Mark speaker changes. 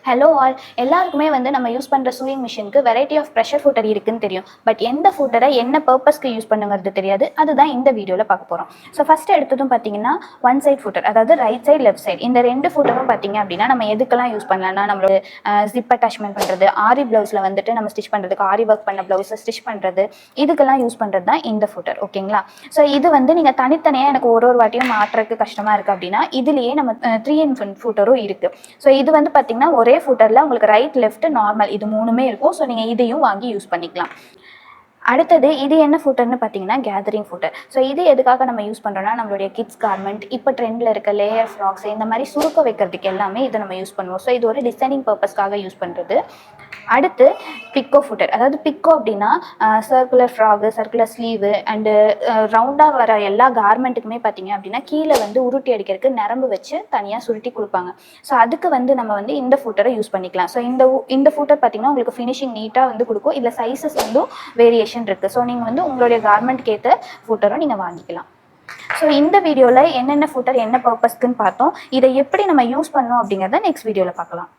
Speaker 1: Hello all எல்லாருக்குமே வந்து நம்ம யூஸ் பண்ணுற சூயிங் மிஷினுக்கு வெரைட்டி ஆஃப் ப்ரெஷர் ஃபுட்டர் இருக்குன்னு தெரியும். பட் எந்த ஃபுட்டரை என்ன பர்பஸ்க்கு யூஸ் பண்ணுங்கிறது தெரியாது. அதுதான் இந்த வீடியோவில் பார்க்க போகிறோம். ஸோ ஃபஸ்ட்டு எடுத்ததும் பார்த்தீங்கன்னா ஒன் சைட் ஃபுட்டர், அதாவது ரைட் சைட் லெஃப்ட் சைட். இந்த ரெண்டு ஃபுட்டரும் பார்த்தீங்க அப்படின்னா நம்ம எதுக்கெல்லாம் யூஸ் பண்ணலாம்னா நம்மளோட ஜிப் அட்டாச்மெண்ட் பண்ணுறது, ஆரி ப்ளவுஸில் வந்துட்டு நம்ம ஸ்டிச் பண்ணுறதுக்கு, ஆரி ஒர்க் பண்ண ப்ளவுஸை ஸ்டிச் பண்ணுறது, இதுக்கெல்லாம் யூஸ் பண்ணுறது தான் இந்த ஃபுட்டர். ஓகேங்களா? ஸோ இது வந்து நீங்கள் தனித்தனியாக எனக்கு ஒரு வாட்டியும் மாற்றுறதுக்கு கஷ்டமாக இருக்குது அப்படின்னா இதுலேயே நம்ம 3 in 1 ஃபுட்டரும் இருக்குது. ஸோ இது வந்து பார்த்தீங்கன்னா ஒரே ஃபுட்டரில் உங்களுக்கு ரைட் லெஃப்ட் நார்மல் இது மூணுமே இருக்கும். ஸோ நீங்கள் இதையும் வாங்கி யூஸ் பண்ணிக்கலாம். அடுத்தது இது என்ன ஃபுட்டர்னு பார்த்தீங்கன்னா கேதரிங் ஃபுட்டர். ஸோ இது எதுக்காக நம்ம யூஸ் பண்ணுறோம்னா நம்மளுடைய கிட்ஸ் கார்மெண்ட், இப்போ ட்ரெண்டில் இருக்க லேயர் ஃப்ராக்ஸ், இந்த மாதிரி சுருக்க வைக்கிறதுக்கு எல்லாமே இதை நம்ம யூஸ் பண்ணுவோம். ஸோ இது ஒரு டிசைனிங் பர்பஸ்க்காக யூஸ் பண்ணுறது. அடுத்து பிக்கோ ஃபுட்டர், அதாவது பிக்கோ அப்படின்னா circular frock, circular sleeve and ரவுண்டாக வர எல்லா கார்மெண்ட்டுக்குமே பார்த்தீங்க அப்படின்னா கீழே வந்து உருட்டி அடிக்கிறதுக்கு நரம்பு வச்சு தனியாக சுருட்டி கொடுப்பாங்க. ஸோ அதுக்கு வந்து நம்ம வந்து இந்த ஃபுட்டரை யூஸ் பண்ணிக்கலாம். ஸோ இந்த ஃபுட்டர் பார்த்தீங்கன்னா உங்களுக்கு ஃபினிஷிங் நீட்டாக வந்து கொடுக்கும். இதில் சைஸஸ் வந்து வேரியேஷன் இருக்குது. ஸோ நீங்கள் வந்து உங்களுடைய கார்மெண்ட்க்கு ஏற்ற ஃபுட்டரும் நீங்கள் வாங்கிக்கலாம். ஸோ இந்த வீடியோவில் என்னென்ன ஃபுட்டர் என்ன பர்பஸ்க்குன்னு பார்த்தோம். இதை எப்படி நம்ம யூஸ் பண்ணோம் அப்படிங்கிறத நெக்ஸ்ட் வீடியோவில் பார்க்கலாம்.